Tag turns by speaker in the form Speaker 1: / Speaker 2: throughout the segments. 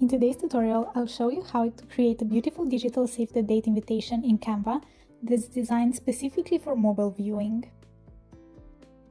Speaker 1: In today's tutorial, I'll show you how to create a beautiful digital save the date invitation in Canva that's designed specifically for mobile viewing.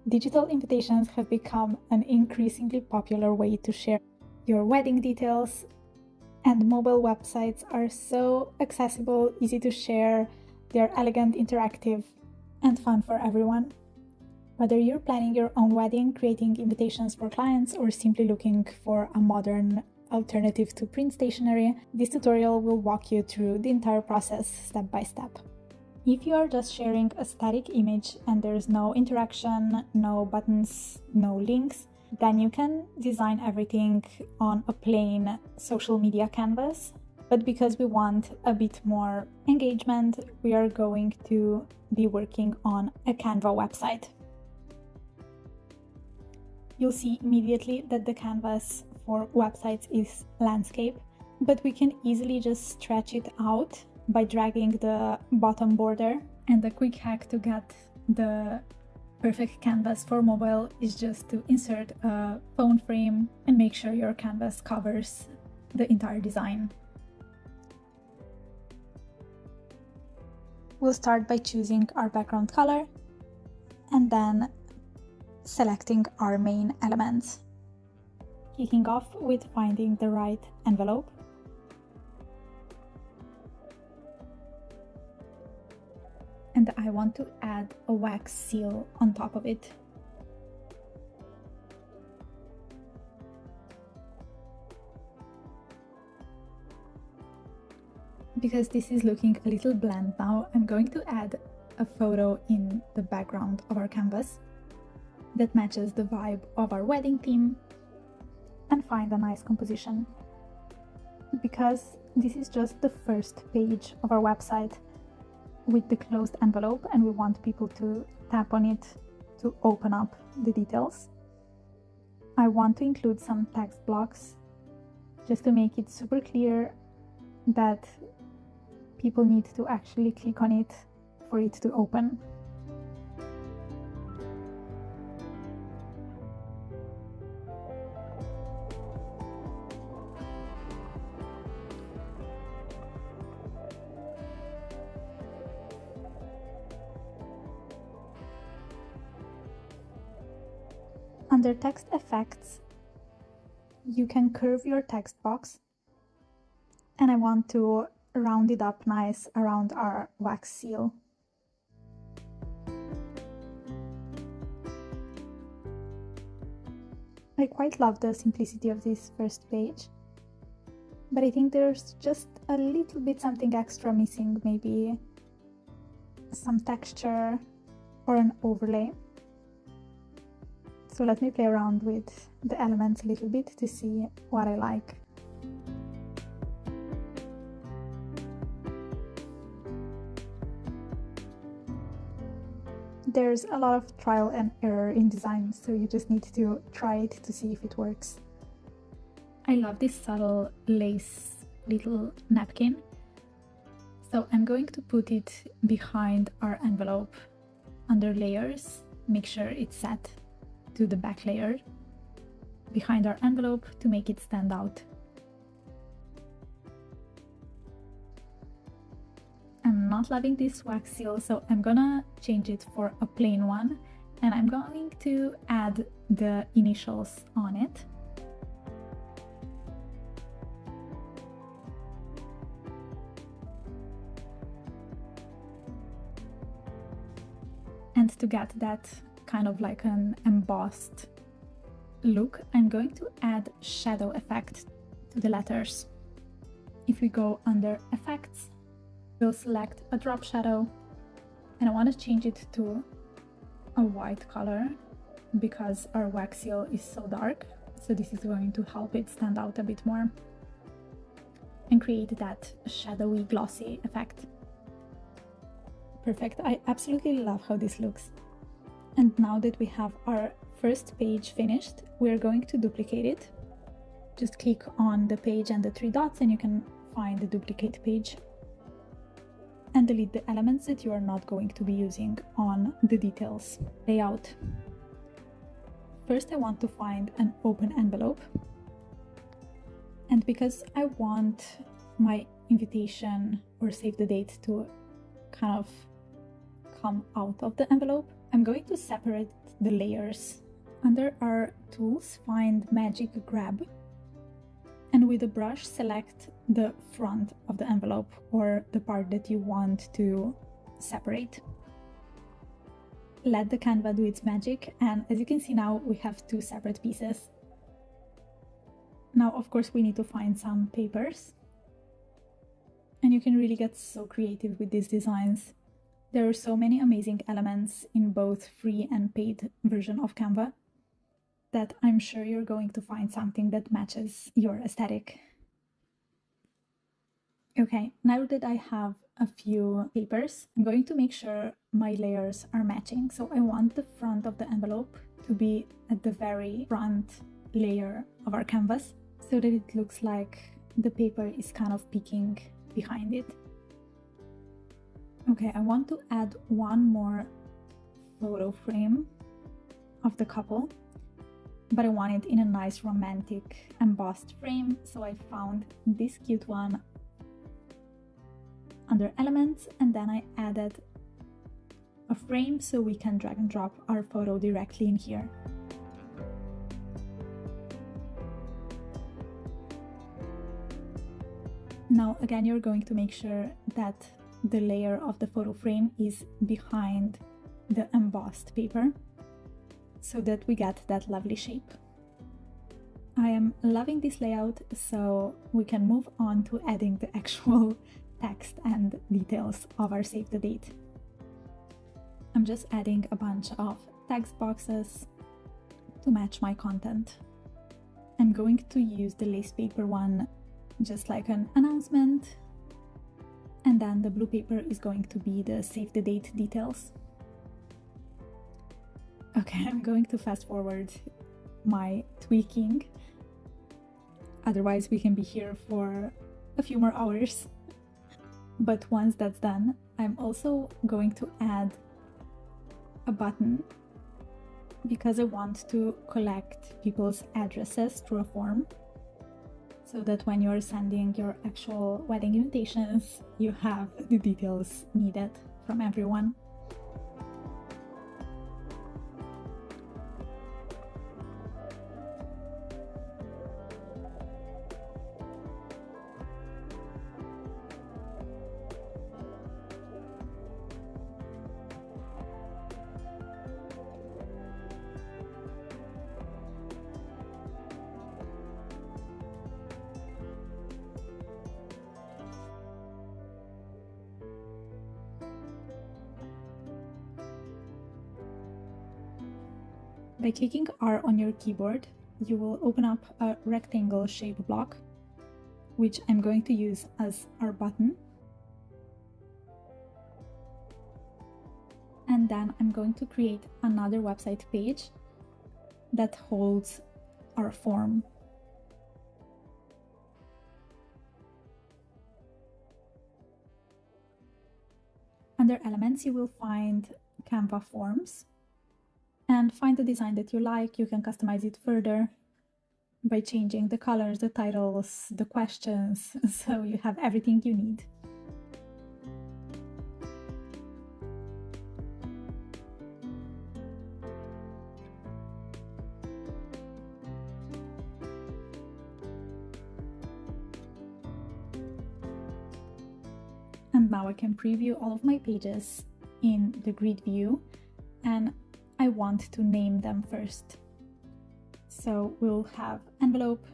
Speaker 1: Digital invitations have become an increasingly popular way to share your wedding details, and mobile websites are so accessible, easy to share, they're elegant, interactive, and fun for everyone. Whether you're planning your own wedding, creating invitations for clients, or simply looking for a modern alternative to print stationery, this tutorial will walk you through the entire process step by step. If you are just sharing a static image and there's no interaction, no buttons, no links, then you can design everything on a plain social media canvas. But because we want a bit more engagement, we are going to be working on a Canva website. You'll see immediately that the canvas for websites is landscape, but we can easily just stretch it out by dragging the bottom border. And the quick hack to get the perfect canvas for mobile is just to insert a phone frame and make sure your canvas covers the entire design. We'll start by choosing our background color and then selecting our main elements. Kicking off with finding the right envelope. And I want to add a wax seal on top of it. Because this is looking a little bland now, I'm going to add a photo in the background of our canvas that matches the vibe of our wedding theme and find a nice composition. Because this is just the first page of our website with the closed envelope and we want people to tap on it to open up the details, I want to include some text blocks just to make it super clear that people need to actually click on it for it to open. Under text effects, you can curve your text box, and I want to round it up nice around our wax seal. I quite love the simplicity of this first page, but I think there's just a little bit something extra missing, maybe some texture or an overlay. So let me play around with the elements a little bit to see what I like. There's a lot of trial and error in design, so you just need to try it to see if it works. I love this subtle lace little napkin, so I'm going to put it behind our envelope under layers, make sure it's set to the back layer behind our envelope to make it stand out. I'm not loving this wax seal, so I'm gonna change it for a plain one, and I'm going to add the initials on it. And to get that kind of like an embossed look, I'm going to add shadow effect to the letters. If we go under effects, we'll select a drop shadow, and I want to change it to a white color because our wax seal is so dark, so this is going to help it stand out a bit more and create that shadowy glossy effect. Perfect, I absolutely love how this looks. And now that we have our first page finished, we're going to duplicate it. Just click on the page and the three dots and you can find the duplicate page. And delete the elements that you are not going to be using on the details layout. First, I want to find an open envelope. And because I want my invitation or save the date to kind of come out of the envelope, I'm going to separate the layers. Under our tools, find Magic Grab, and with a brush select the front of the envelope or the part that you want to separate. Let the Canva do its magic, and as you can see now we have two separate pieces. Now of course we need to find some papers, and you can really get so creative with these designs. There are so many amazing elements in both free and paid version of Canva that I'm sure you're going to find something that matches your aesthetic. Okay, now that I have a few papers, I'm going to make sure my layers are matching. So I want the front of the envelope to be at the very front layer of our canvas, so that it looks like the paper is kind of peeking behind it. Okay, I want to add one more photo frame of the couple, but I want it in a nice romantic embossed frame, so I found this cute one under elements, and then I added a frame so we can drag and drop our photo directly in here. Now again, you're going to make sure that the layer of the photo frame is behind the embossed paper so that we get that lovely shape. I am loving this layout, so we can move on to adding the actual text and details of our save the date. I'm just adding a bunch of text boxes to match my content. I'm going to use the lace paper one just like an announcement, and then the blue paper is going to be the save the date details. Okay, I'm going to fast forward my tweaking, otherwise we can be here for a few more hours. But once that's done, I'm also going to add a button because I want to collect people's addresses through a form, so that when you're sending your actual wedding invitations, you have the details needed from everyone. By clicking R on your keyboard, you will open up a rectangle shape block, which I'm going to use as our button. And then I'm going to create another website page that holds our form. Under Elements, you will find Canva Forms, and find the design that you like. You can customize it further by changing the colors, the titles, the questions, so you have everything you need. And now I can preview all of my pages in the grid view, and I want to name them first. So we'll have envelope,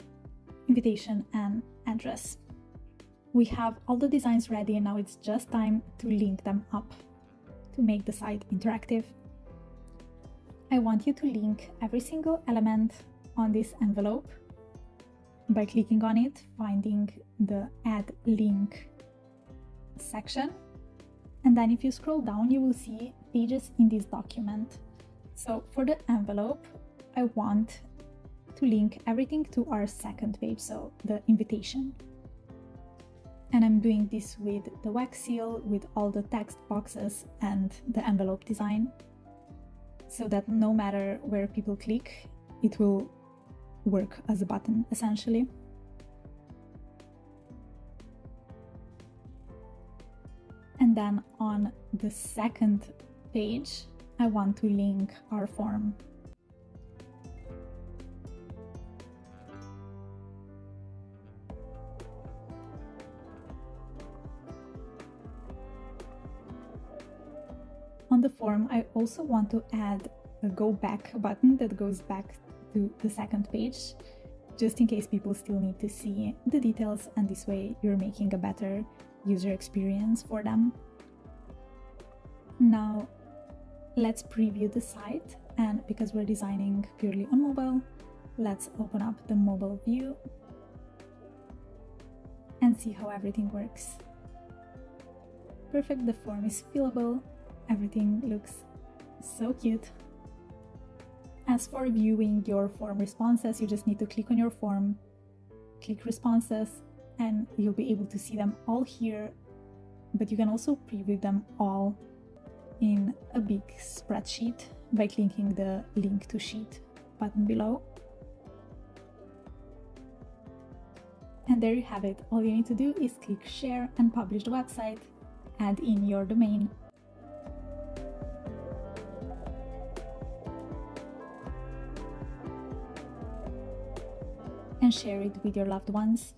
Speaker 1: invitation, and address. We have all the designs ready, and now it's just time to link them up to make the site interactive. I want you to link every single element on this envelope by clicking on it, finding the Add Link section, and then if you scroll down, you will see pages in this document. So for the envelope, I want to link everything to our second page, so the invitation. And I'm doing this with the wax seal, with all the text boxes and the envelope design, so that no matter where people click, it will work as a button, essentially. And then on the second page, I want to link our form. On the form, I also want to add a go back button that goes back to the second page, just in case people still need to see the details, and this way you're making a better user experience for them. Now let's preview the site, and because we're designing purely on mobile, let's open up the mobile view and see how everything works. Perfect, the form is fillable, everything looks so cute. As for viewing your form responses, you just need to click on your form, click responses, and you'll be able to see them all here, but you can also preview them all in a big spreadsheet by clicking the link to sheet button below. And there you have it. All you need to do is click share and publish the website, add in your domain, and share it with your loved ones.